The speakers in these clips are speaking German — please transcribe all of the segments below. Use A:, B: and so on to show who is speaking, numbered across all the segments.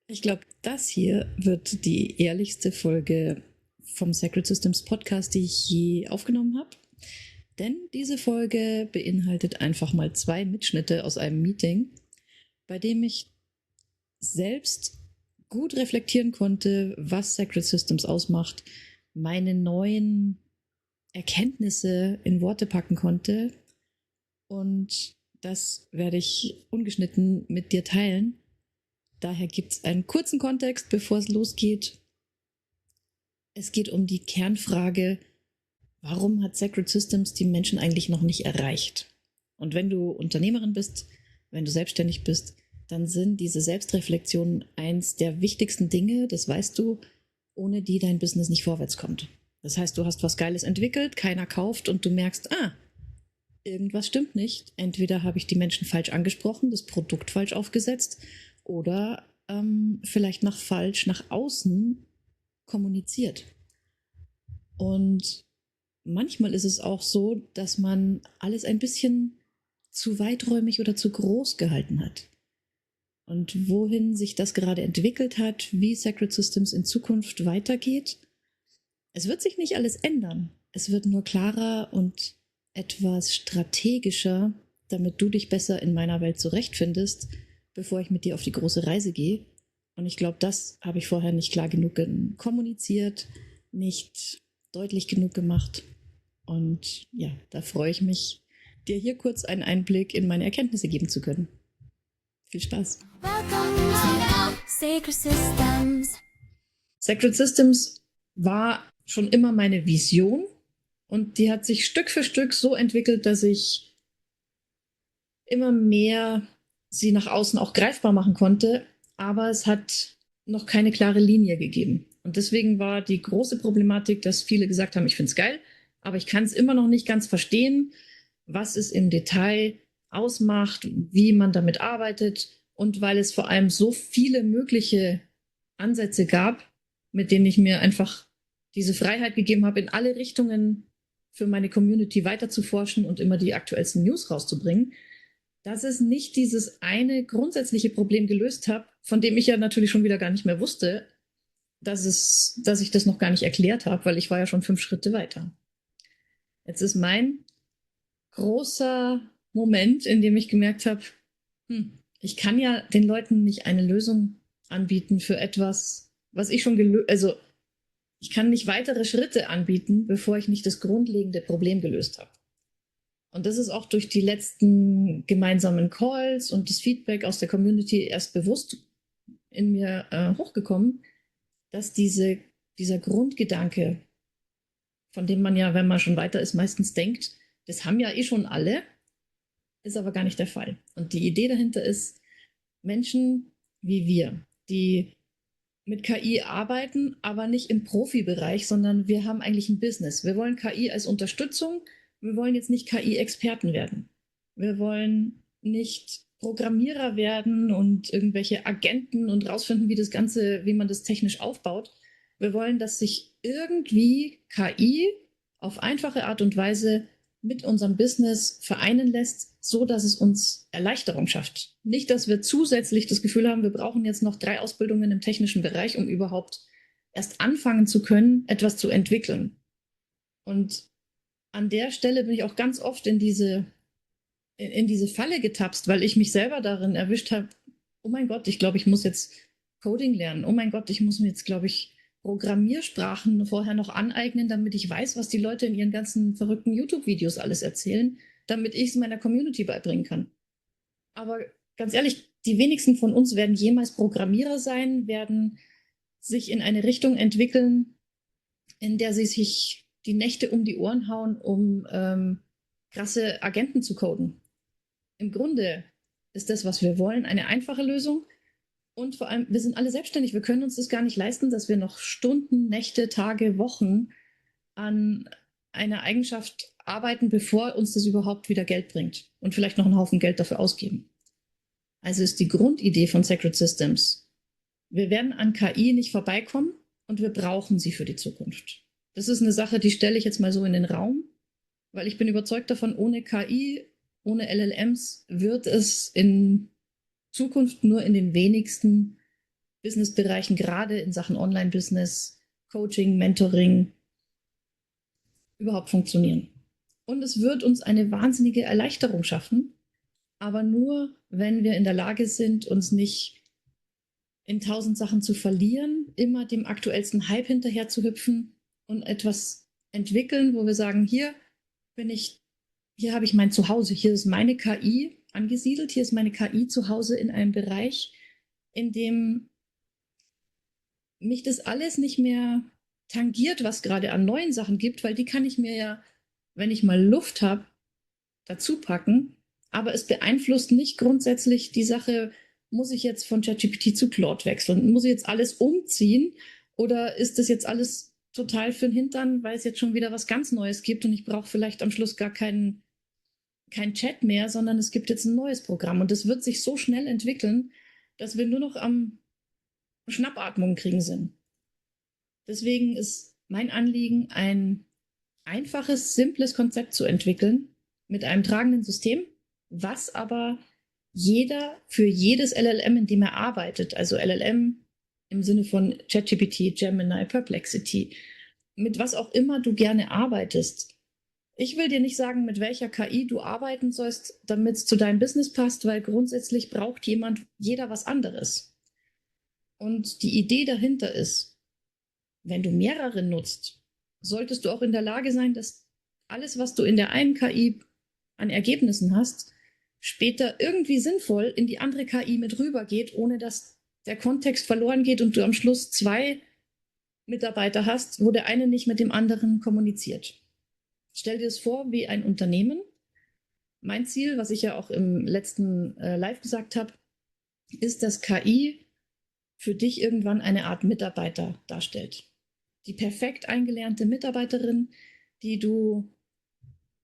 A: Ich glaube, das hier wird die ehrlichste Folge vom Sacred Systems Podcast, die ich je aufgenommen habe. Denn diese Folge beinhaltet einfach mal 2 Mitschnitte aus einem Meeting, bei dem ich selbst gut reflektieren konnte, was Sacred Systems ausmacht, meine neuen Erkenntnisse in Worte packen konnte. Und das werde ich ungeschnitten mit dir teilen. Daher gibt es einen kurzen Kontext, bevor es losgeht. Es geht um die Kernfrage, warum hat Sacred Systems die Menschen eigentlich noch nicht erreicht? Und wenn du Unternehmerin bist, wenn du selbstständig bist, dann sind diese Selbstreflexionen eins der wichtigsten Dinge, das weißt du, ohne die dein Business nicht vorwärts kommt. Das heißt, du hast was Geiles entwickelt, keiner kauft und du merkst, irgendwas stimmt nicht. Entweder habe ich die Menschen falsch angesprochen, das Produkt falsch aufgesetzt oder vielleicht falsch nach außen kommuniziert. Und manchmal ist es auch so, dass man alles ein bisschen zu weiträumig oder zu groß gehalten hat. Und wohin sich das gerade entwickelt hat, wie Sacred Systems in Zukunft weitergeht, es wird sich nicht alles ändern. Es wird nur klarer und etwas strategischer, damit du dich besser in meiner Welt zurechtfindest, bevor ich mit dir auf die große Reise gehe. Und ich glaube, das habe ich vorher nicht klar genug kommuniziert, nicht deutlich genug gemacht. Und ja, da freue ich mich, dir hier kurz einen Einblick in meine Erkenntnisse geben zu können. Viel Spaß.
B: Welcome to Sacred Systems.
A: Sacred Systems war schon immer meine Vision und die hat sich Stück für Stück so entwickelt, dass ich immer mehr sie nach außen auch greifbar machen konnte, aber es hat noch keine klare Linie gegeben. Und deswegen war die große Problematik, dass viele gesagt haben, ich finde es geil, aber ich kann es immer noch nicht ganz verstehen, was es im Detail ausmacht, wie man damit arbeitet und weil es vor allem so viele mögliche Ansätze gab, mit denen ich mir einfach diese Freiheit gegeben habe, in alle Richtungen für meine Community weiter zu forschen und immer die aktuellsten News rauszubringen, dass es nicht dieses eine grundsätzliche Problem gelöst habe, von dem ich ja natürlich schon wieder gar nicht mehr wusste, dass ich das noch gar nicht erklärt habe, weil ich war ja schon 5 Schritte weiter. Jetzt ist mein großer Moment, in dem ich gemerkt habe, ich kann ja den Leuten nicht eine Lösung anbieten für etwas, was ich schon ich kann nicht weitere Schritte anbieten, bevor ich nicht das grundlegende Problem gelöst habe. Und das ist auch durch die letzten gemeinsamen Calls und das Feedback aus der Community erst bewusst in mir hochgekommen, dass dieser Grundgedanke, von dem man ja, wenn man schon weiter ist, meistens denkt, das haben ja eh schon alle, ist aber gar nicht der Fall. Und die Idee dahinter ist, Menschen wie wir, die mit KI arbeiten, aber nicht im Profibereich, sondern wir haben eigentlich ein Business. Wir wollen KI als Unterstützung. Wir wollen jetzt nicht KI-Experten werden. Wir wollen nicht Programmierer werden und irgendwelche Agenten und rausfinden, wie man das technisch aufbaut. Wir wollen, dass sich irgendwie KI auf einfache Art und Weise mit unserem Business vereinen lässt, so dass es uns Erleichterung schafft. Nicht, dass wir zusätzlich das Gefühl haben, wir brauchen jetzt noch 3 Ausbildungen im technischen Bereich, um überhaupt erst anfangen zu können, etwas zu entwickeln. Und an der Stelle bin ich auch ganz oft in diese Falle getapst, weil ich mich selber darin erwischt habe, oh mein Gott, ich glaube, ich muss jetzt Coding lernen. Oh mein Gott, ich muss mir jetzt, glaube ich, Programmiersprachen vorher noch aneignen, damit ich weiß, was die Leute in ihren ganzen verrückten YouTube-Videos alles erzählen, damit ich es meiner Community beibringen kann. Aber ganz ehrlich, die wenigsten von uns werden jemals Programmierer sein, werden sich in eine Richtung entwickeln, in der sie sich die Nächte um die Ohren hauen, um krasse Agenten zu coden. Im Grunde ist das, was wir wollen, eine einfache Lösung. Und vor allem, wir sind alle selbstständig. Wir können uns das gar nicht leisten, dass wir noch Stunden, Nächte, Tage, Wochen an einer Eigenschaft arbeiten, bevor uns das überhaupt wieder Geld bringt und vielleicht noch einen Haufen Geld dafür ausgeben. Also ist die Grundidee von Sacred Systems, wir werden an KI nicht vorbeikommen und wir brauchen sie für die Zukunft. Das ist eine Sache, die stelle ich jetzt mal so in den Raum, weil ich bin überzeugt davon, ohne KI, ohne LLMs wird es in Zukunft nur in den wenigsten Businessbereichen, gerade in Sachen Online-Business, Coaching, Mentoring, überhaupt funktionieren. Und es wird uns eine wahnsinnige Erleichterung schaffen, aber nur, wenn wir in der Lage sind, uns nicht in 1000 Sachen zu verlieren, immer dem aktuellsten Hype hinterher zu hüpfen und etwas entwickeln, wo wir sagen, hier habe ich mein Zuhause, hier ist meine KI angesiedelt, hier ist meine KI zu Hause in einem Bereich, in dem mich das alles nicht mehr tangiert, was gerade an neuen Sachen gibt, weil die kann ich mir ja, wenn ich mal Luft habe, dazu packen. Aber es beeinflusst nicht grundsätzlich die Sache, muss ich jetzt von ChatGPT zu Claude wechseln? Muss ich jetzt alles umziehen? Oder ist das jetzt alles total für den Hintern, weil es jetzt schon wieder was ganz Neues gibt und ich brauche vielleicht am Schluss gar keinen Chat mehr, sondern es gibt jetzt ein neues Programm. Und das wird sich so schnell entwickeln, dass wir nur noch am Schnappatmung kriegen sind. Deswegen ist mein Anliegen, ein einfaches, simples Konzept zu entwickeln mit einem tragenden System, was aber jeder für jedes LLM, in dem er arbeitet, also LLM im Sinne von ChatGPT, Gemini, Perplexity, mit was auch immer du gerne arbeitest. Ich will dir nicht sagen, mit welcher KI du arbeiten sollst, damit es zu deinem Business passt, weil grundsätzlich braucht jeder was anderes. Und die Idee dahinter ist, wenn du mehrere nutzt, solltest du auch in der Lage sein, dass alles, was du in der einen KI an Ergebnissen hast, später irgendwie sinnvoll in die andere KI mit rübergeht, ohne dass der Kontext verloren geht und du am Schluss 2 Mitarbeiter hast, wo der eine nicht mit dem anderen kommuniziert. Stell dir es vor wie ein Unternehmen. Mein Ziel, was ich ja auch im letzten Live gesagt habe, ist, dass KI für dich irgendwann eine Art Mitarbeiter darstellt. Die perfekt eingelernte Mitarbeiterin, die du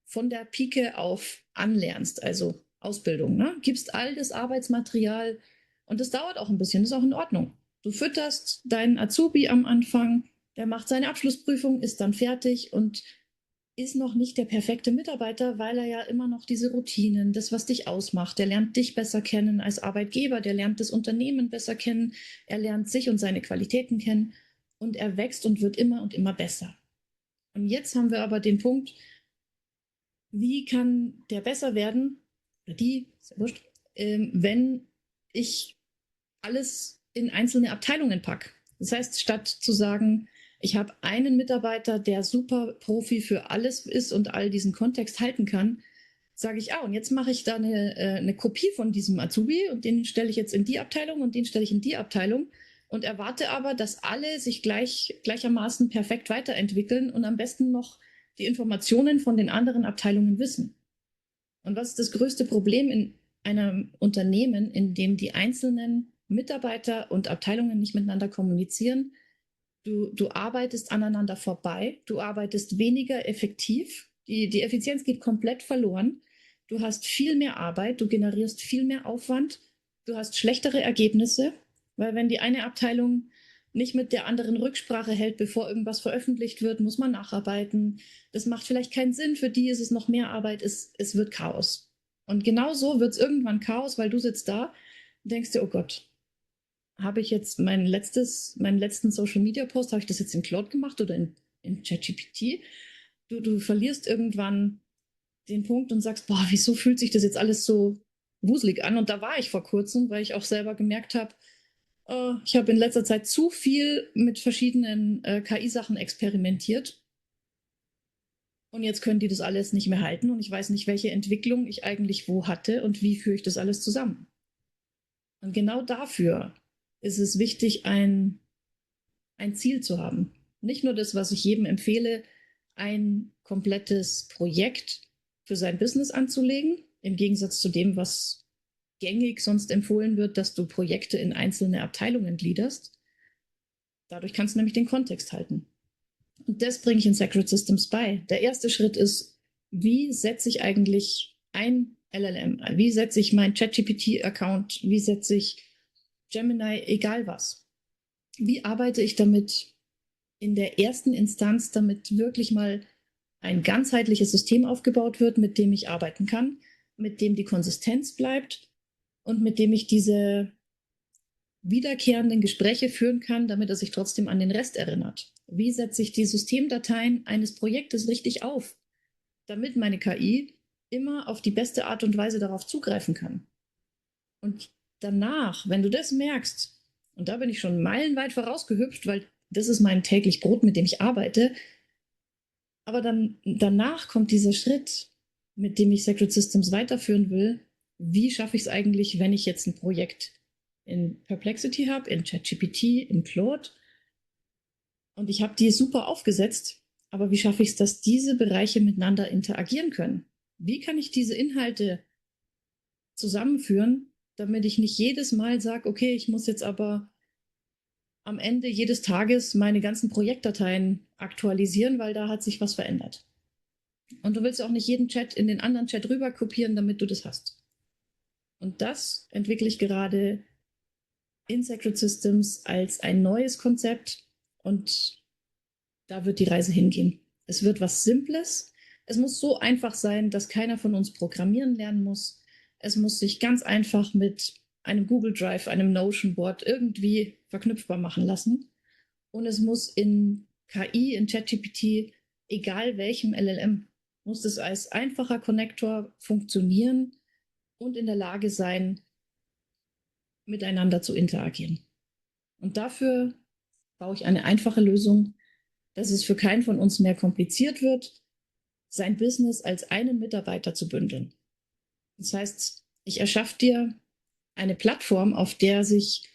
A: von der Pike auf anlernst, also Ausbildung, ne? Gibst all das Arbeitsmaterial und das dauert auch ein bisschen, ist auch in Ordnung. Du fütterst deinen Azubi am Anfang, der macht seine Abschlussprüfung, ist dann fertig und ist noch nicht der perfekte Mitarbeiter, weil er ja immer noch diese Routinen, das, was dich ausmacht, der lernt dich besser kennen als Arbeitgeber, der lernt das Unternehmen besser kennen, er lernt sich und seine Qualitäten kennen und er wächst und wird immer und immer besser. Und jetzt haben wir aber den Punkt, wie kann der besser werden, oder die, ist ja wurscht, wenn ich alles in einzelne Abteilungen packe. Das heißt, statt zu sagen, ich habe einen Mitarbeiter, der super Profi für alles ist und all diesen Kontext halten kann, sage ich, und jetzt mache ich da eine Kopie von diesem Azubi und den stelle ich jetzt in die Abteilung und den stelle ich in die Abteilung und erwarte aber, dass alle sich gleichermaßen perfekt weiterentwickeln und am besten noch die Informationen von den anderen Abteilungen wissen. Und was ist das größte Problem in einem Unternehmen, in dem die einzelnen Mitarbeiter und Abteilungen nicht miteinander kommunizieren? Du arbeitest aneinander vorbei, du arbeitest weniger effektiv, die Effizienz geht komplett verloren, du hast viel mehr Arbeit, du generierst viel mehr Aufwand, du hast schlechtere Ergebnisse, weil wenn die eine Abteilung nicht mit der anderen Rücksprache hält, bevor irgendwas veröffentlicht wird, muss man nacharbeiten. Das macht vielleicht keinen Sinn, für die ist es noch mehr Arbeit, es wird Chaos. Und genau so wird es irgendwann Chaos, weil du sitzt da und denkst dir, oh Gott, habe ich jetzt meinen letzten Social-Media-Post, habe ich das jetzt in Claude gemacht oder in ChatGPT? Du verlierst irgendwann den Punkt und sagst, boah, wieso fühlt sich das jetzt alles so wuselig an? Und da war ich vor kurzem, weil ich auch selber gemerkt habe, ich habe in letzter Zeit zu viel mit verschiedenen KI-Sachen experimentiert. Und jetzt können die das alles nicht mehr halten und ich weiß nicht, welche Entwicklung ich eigentlich wo hatte und wie führe ich das alles zusammen. Und genau dafür ist es wichtig, ein Ziel zu haben. Nicht nur das, was ich jedem empfehle, ein komplettes Projekt für sein Business anzulegen, im Gegensatz zu dem, was gängig sonst empfohlen wird, dass du Projekte in einzelne Abteilungen gliederst. Dadurch kannst du nämlich den Kontext halten. Und das bringe ich in Sacred Systems bei. Der erste Schritt ist, wie setze ich eigentlich ein LLM? Wie setze ich meinen ChatGPT-Account? Wie setze ich Gemini, egal was? Wie arbeite ich damit in der ersten Instanz, damit wirklich mal ein ganzheitliches System aufgebaut wird, mit dem ich arbeiten kann, mit dem die Konsistenz bleibt und mit dem ich diese wiederkehrenden Gespräche führen kann, damit er sich trotzdem an den Rest erinnert? Wie setze ich die Systemdateien eines Projektes richtig auf, damit meine KI immer auf die beste Art und Weise darauf zugreifen kann? Und danach, wenn du das merkst, und da bin ich schon meilenweit vorausgehüpft, weil das ist mein täglich Brot, mit dem ich arbeite, aber dann danach kommt dieser Schritt, mit dem ich Sacred Systems weiterführen will. Wie schaffe ich es eigentlich, wenn ich jetzt ein Projekt in Perplexity habe, in ChatGPT, in Claude, und ich habe die super aufgesetzt, aber wie schaffe ich es, dass diese Bereiche miteinander interagieren können? Wie kann ich diese Inhalte zusammenführen, damit ich nicht jedes Mal sage, okay, ich muss jetzt aber am Ende jedes Tages meine ganzen Projektdateien aktualisieren, weil da hat sich was verändert. Und du willst auch nicht jeden Chat in den anderen Chat rüber kopieren, damit du das hast. Und das entwickle ich gerade in Sacred Systems als ein neues Konzept, und da wird die Reise hingehen. Es wird was Simples. Es muss so einfach sein, dass keiner von uns programmieren lernen muss. Es muss sich ganz einfach mit einem Google Drive, einem Notion Board irgendwie verknüpfbar machen lassen. Und es muss in KI, in ChatGPT, egal welchem LLM, muss es als einfacher Konnektor funktionieren und in der Lage sein, miteinander zu interagieren. Und dafür baue ich eine einfache Lösung, dass es für keinen von uns mehr kompliziert wird, sein Business als einen Mitarbeiter zu bündeln. Das heißt, ich erschaffe dir eine Plattform, auf der sich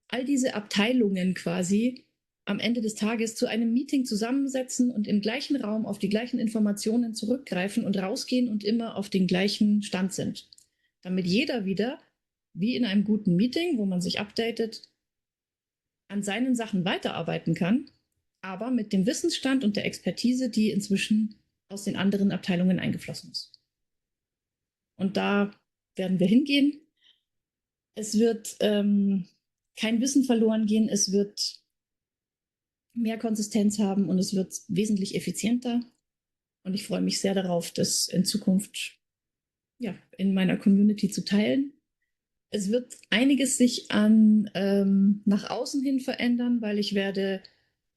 A: all diese Abteilungen quasi am Ende des Tages zu einem Meeting zusammensetzen und im gleichen Raum auf die gleichen Informationen zurückgreifen und rausgehen und immer auf den gleichen Stand sind. Damit jeder wieder, wie in einem guten Meeting, wo man sich updatet, an seinen Sachen weiterarbeiten kann, aber mit dem Wissensstand und der Expertise, die inzwischen aus den anderen Abteilungen eingeflossen ist. Und da werden wir hingehen. Es wird kein Wissen verloren gehen, es wird mehr Konsistenz haben und es wird wesentlich effizienter. Und ich freue mich sehr darauf, das in Zukunft in meiner Community zu teilen. Es wird einiges sich an nach außen hin verändern, weil ich werde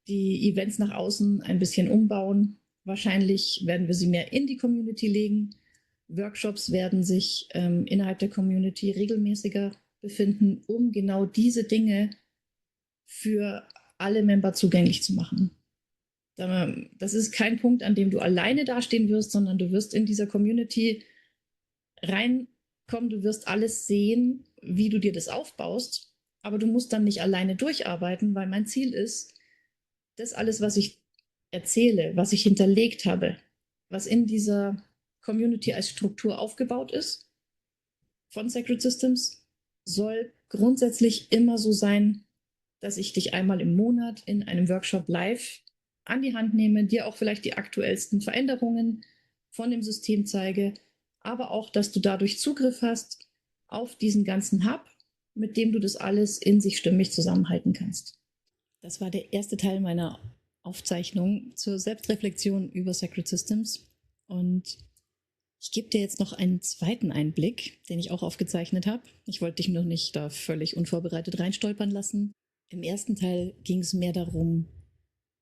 A: die Events nach außen ein bisschen umbauen. Wahrscheinlich werden wir sie mehr in die Community legen. Workshops werden sich innerhalb der Community regelmäßiger befinden, um genau diese Dinge für alle Member zugänglich zu machen. Das ist kein Punkt, an dem du alleine dastehen wirst, sondern du wirst in dieser Community reinkommen, du wirst alles sehen, wie du dir das aufbaust, aber du musst dann nicht alleine durcharbeiten, weil mein Ziel ist, das alles, was ich erzähle, was ich hinterlegt habe, was in dieser Community als Struktur aufgebaut ist, von Sacred Systems, soll grundsätzlich immer so sein, dass ich dich einmal im Monat in einem Workshop live an die Hand nehme, dir auch vielleicht die aktuellsten Veränderungen von dem System zeige, aber auch, dass du dadurch Zugriff hast auf diesen ganzen Hub, mit dem du das alles in sich stimmig zusammenhalten kannst. Das war der erste Teil meiner Aufzeichnung zur Selbstreflexion über Sacred Systems. Und ich gebe dir jetzt noch einen zweiten Einblick, den ich auch aufgezeichnet habe. Ich wollte dich noch nicht da völlig unvorbereitet reinstolpern lassen. Im ersten Teil ging es mehr darum,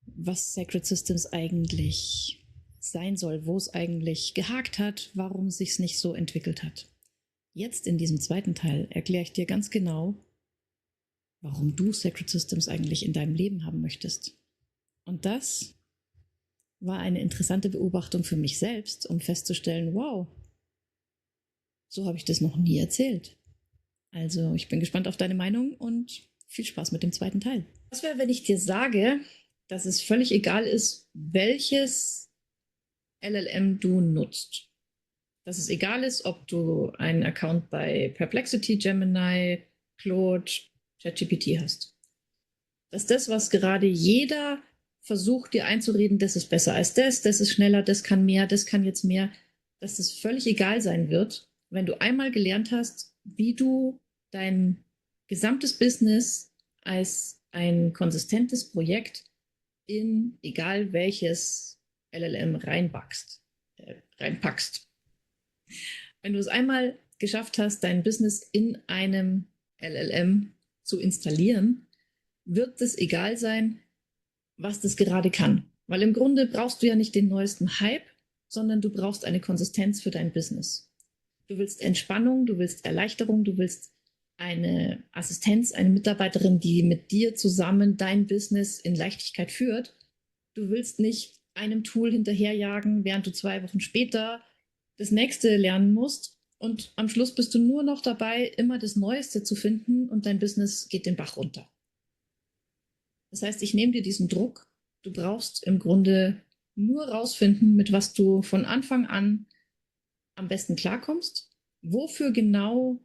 A: was Sacred Systems eigentlich sein soll, wo es eigentlich gehakt hat, warum es sich nicht so entwickelt hat. Jetzt in diesem zweiten Teil erkläre ich dir ganz genau, warum du Sacred Systems eigentlich in deinem Leben haben möchtest. Und das war eine interessante Beobachtung für mich selbst, um festzustellen, wow, so habe ich das noch nie erzählt. Also ich bin gespannt auf deine Meinung und viel Spaß mit dem zweiten Teil. Was wäre, wenn ich dir sage, dass es völlig egal ist, welches LLM du nutzt? Dass es egal ist, ob du einen Account bei Perplexity, Gemini, Claude, ChatGPT hast. Dass das, was gerade jeder versucht, dir einzureden, das ist besser als das ist schneller, das kann mehr, das kann jetzt mehr, dass das völlig egal sein wird, wenn du einmal gelernt hast, wie du dein gesamtes Business als ein konsistentes Projekt in egal welches LLM reinpackst. Wenn du es einmal geschafft hast, dein Business in einem LLM zu installieren, wird es egal sein, was das gerade kann. Weil im Grunde brauchst du ja nicht den neuesten Hype, sondern du brauchst eine Konsistenz für dein Business. Du willst Entspannung, du willst Erleichterung, du willst eine Assistenz, eine Mitarbeiterin, die mit dir zusammen dein Business in Leichtigkeit führt. Du willst nicht einem Tool hinterherjagen, während du 2 Wochen später das nächste lernen musst. Und am Schluss bist du nur noch dabei, immer das Neueste zu finden und dein Business geht den Bach runter. Das heißt, ich nehme dir diesen Druck. Du brauchst im Grunde nur rausfinden, mit was du von Anfang an am besten klarkommst, wofür genau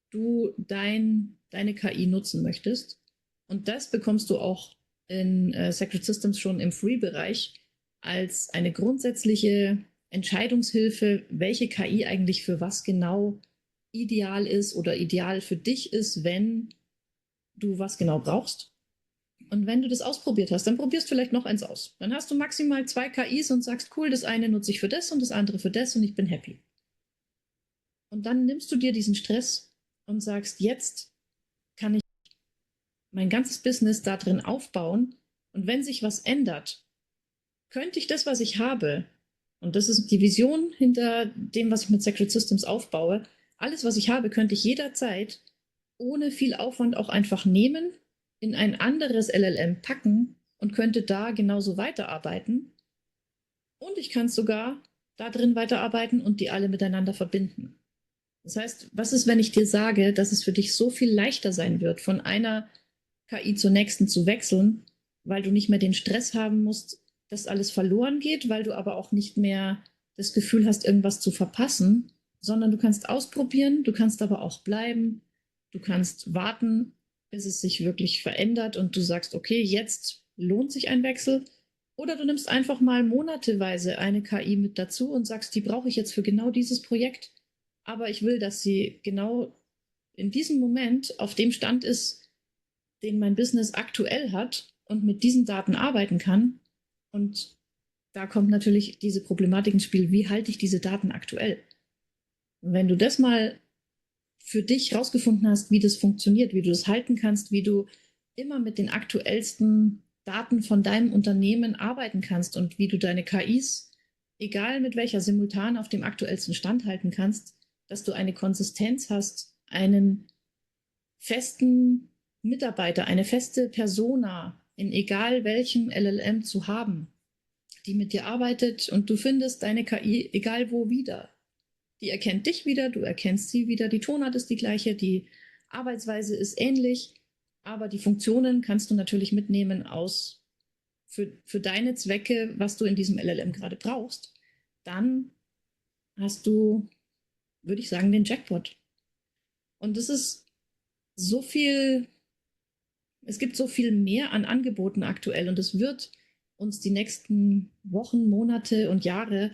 A: du deine KI nutzen möchtest. Und das bekommst du auch in Sacred Systems schon im Free-Bereich als eine grundsätzliche Entscheidungshilfe, welche KI eigentlich für was genau ideal ist oder ideal für dich ist, wenn du was genau brauchst. Und wenn du das ausprobiert hast, dann probierst vielleicht noch eins aus. Dann hast du maximal 2 KIs und sagst, cool, das eine nutze ich für das und das andere für das und ich bin happy. Und dann nimmst du dir diesen Stress und sagst, jetzt kann ich mein ganzes Business da drin aufbauen. Und wenn sich was ändert, könnte ich das, was ich habe, und das ist die Vision hinter dem, was ich mit Sacred Systems aufbaue, alles, was ich habe, könnte ich jederzeit ohne viel Aufwand auch einfach nehmen, in ein anderes LLM packen und könnte da genauso weiterarbeiten. Und ich kann sogar da drin weiterarbeiten und die alle miteinander verbinden. Das heißt, was ist, wenn ich dir sage, dass es für dich so viel leichter sein wird, von einer KI zur nächsten zu wechseln, weil du nicht mehr den Stress haben musst, dass alles verloren geht, weil du aber auch nicht mehr das Gefühl hast, irgendwas zu verpassen, sondern du kannst ausprobieren, du kannst aber auch bleiben, du kannst warten, bis es sich wirklich verändert und du sagst, okay, jetzt lohnt sich ein Wechsel. Oder du nimmst einfach mal monateweise eine KI mit dazu und sagst, die brauche ich jetzt für genau dieses Projekt. Aber ich will, dass sie genau in diesem Moment auf dem Stand ist, den mein Business aktuell hat und mit diesen Daten arbeiten kann. Und da kommt natürlich diese Problematik ins Spiel, wie halte ich diese Daten aktuell? Und wenn du das mal für dich rausgefunden hast, wie das funktioniert, wie du das halten kannst, wie du immer mit den aktuellsten Daten von deinem Unternehmen arbeiten kannst und wie du deine KIs, egal mit welcher, simultan auf dem aktuellsten Stand halten kannst, dass du eine Konsistenz hast, einen festen Mitarbeiter, eine feste Persona in egal welchem LLM zu haben, die mit dir arbeitet und du findest deine KI egal wo wieder. Die erkennt dich wieder, du erkennst sie wieder, die Tonart ist die gleiche, die Arbeitsweise ist ähnlich, aber die Funktionen kannst du natürlich mitnehmen aus für deine Zwecke, was du in diesem LLM gerade brauchst. Dann hast du, würde ich sagen, den Jackpot. Und das ist so viel, es gibt so viel mehr an Angeboten aktuell und es wird uns die nächsten Wochen, Monate und Jahre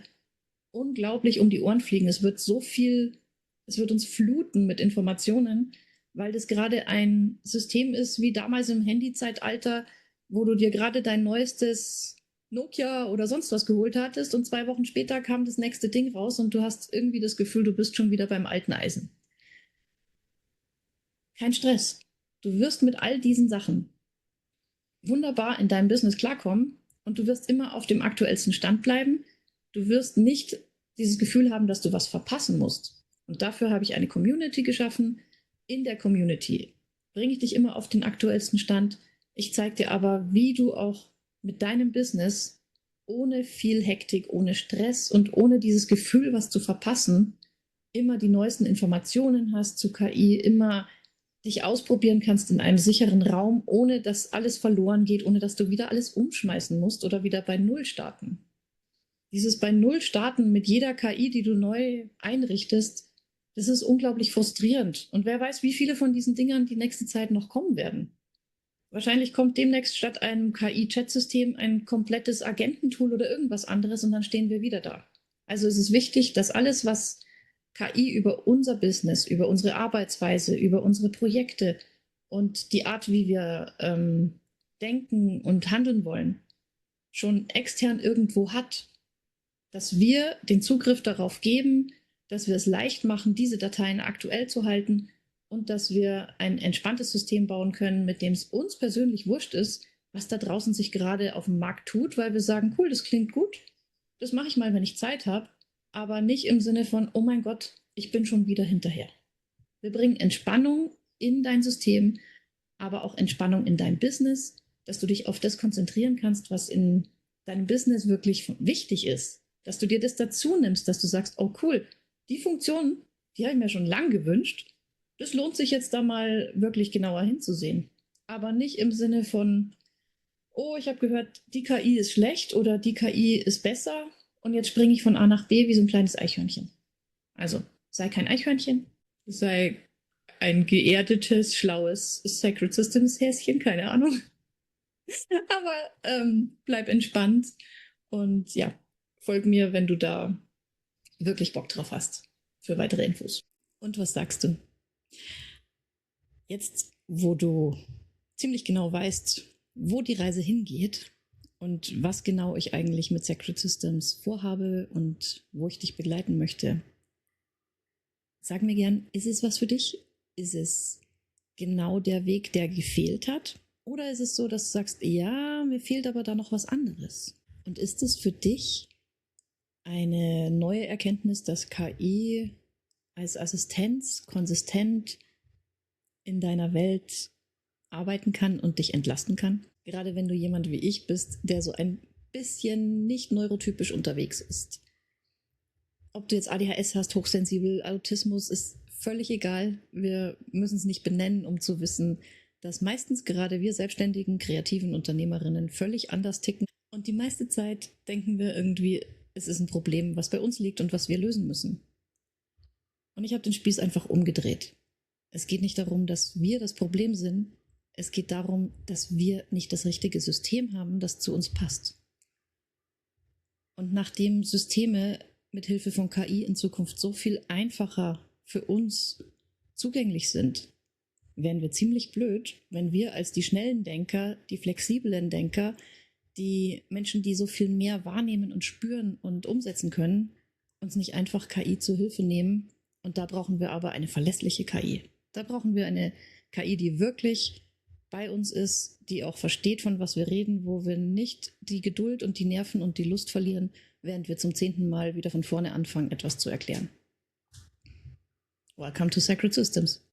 A: unglaublich um die Ohren fliegen. Es wird so viel, es wird uns fluten mit Informationen, weil das gerade ein System ist wie damals im Handyzeitalter, wo du dir gerade dein neuestes Nokia oder sonst was geholt hattest und 2 Wochen später kam das nächste Ding raus und du hast irgendwie das Gefühl, du bist schon wieder beim alten Eisen. Kein Stress. Du wirst mit all diesen Sachen wunderbar in deinem Business klarkommen und du wirst immer auf dem aktuellsten Stand bleiben. Du wirst nicht dieses Gefühl haben, dass du was verpassen musst. Und dafür habe ich eine Community geschaffen. In der Community bringe ich dich immer auf den aktuellsten Stand. Ich zeige dir aber, wie du auch mit deinem Business ohne viel Hektik, ohne Stress und ohne dieses Gefühl, was zu verpassen, immer die neuesten Informationen hast zu KI, immer dich ausprobieren kannst in einem sicheren Raum, ohne dass alles verloren geht, ohne dass du wieder alles umschmeißen musst oder wieder bei Null starten. Dieses bei Null starten mit jeder KI, die du neu einrichtest, das ist unglaublich frustrierend. Und wer weiß, wie viele von diesen Dingern die nächste Zeit noch kommen werden. Wahrscheinlich kommt demnächst statt einem KI-Chat-System ein komplettes Agententool oder irgendwas anderes und dann stehen wir wieder da. Also es ist wichtig, dass alles, was KI über unser Business, über unsere Arbeitsweise, über unsere Projekte und die Art, wie wir denken und handeln wollen, schon extern irgendwo hat, dass wir den Zugriff darauf geben, dass wir es leicht machen, diese Dateien aktuell zu halten und dass wir ein entspanntes System bauen können, mit dem es uns persönlich wurscht ist, was da draußen sich gerade auf dem Markt tut, weil wir sagen, cool, das klingt gut, das mache ich mal, wenn ich Zeit habe, aber nicht im Sinne von, oh mein Gott, ich bin schon wieder hinterher. Wir bringen Entspannung in dein System, aber auch Entspannung in dein Business, dass du dich auf das konzentrieren kannst, was in deinem Business wirklich wichtig ist. Dass du dir das dazu nimmst, dass du sagst, oh cool, die Funktion, die habe ich mir schon lang gewünscht. Das lohnt sich jetzt da mal wirklich genauer hinzusehen. Aber nicht im Sinne von, oh, ich habe gehört, die KI ist schlecht oder die KI ist besser und jetzt springe ich von A nach B wie so ein kleines Eichhörnchen. Also sei kein Eichhörnchen, sei ein geerdetes, schlaues Sacred Systems Häschen, keine Ahnung. Aber bleib entspannt und ja, folg mir, wenn du da wirklich Bock drauf hast für weitere Infos. Und was sagst du? Jetzt, wo du ziemlich genau weißt, wo die Reise hingeht und was genau ich eigentlich mit Sacred Systems vorhabe und wo ich dich begleiten möchte, sag mir gern, ist es was für dich? Ist es genau der Weg, der gefehlt hat? Oder ist es so, dass du sagst, ja, mir fehlt aber da noch was anderes? Und ist es für dich eine neue Erkenntnis, dass KI als Assistenz konsistent in deiner Welt arbeiten kann und dich entlasten kann? Gerade wenn du jemand wie ich bist, der so ein bisschen nicht neurotypisch unterwegs ist. Ob du jetzt ADHS hast, hochsensibel, Autismus, ist völlig egal. Wir müssen es nicht benennen, um zu wissen, dass meistens gerade wir selbstständigen, kreativen Unternehmerinnen völlig anders ticken. Und die meiste Zeit denken wir irgendwie, es ist ein Problem, was bei uns liegt und was wir lösen müssen. Und ich habe den Spieß einfach umgedreht. Es geht nicht darum, dass wir das Problem sind. Es geht darum, dass wir nicht das richtige System haben, das zu uns passt. Und nachdem Systeme mit Hilfe von KI in Zukunft so viel einfacher für uns zugänglich sind, wären wir ziemlich blöd, wenn wir als die schnellen Denker, die flexiblen Denker, die Menschen, die so viel mehr wahrnehmen und spüren und umsetzen können, uns nicht einfach KI zur Hilfe nehmen. Und da brauchen wir aber eine verlässliche KI. Da brauchen wir eine KI, die wirklich bei uns ist, die auch versteht, von was wir reden, wo wir nicht die Geduld und die Nerven und die Lust verlieren, während wir zum 10. Mal wieder von vorne anfangen, etwas zu erklären. Welcome to Sacred Systems.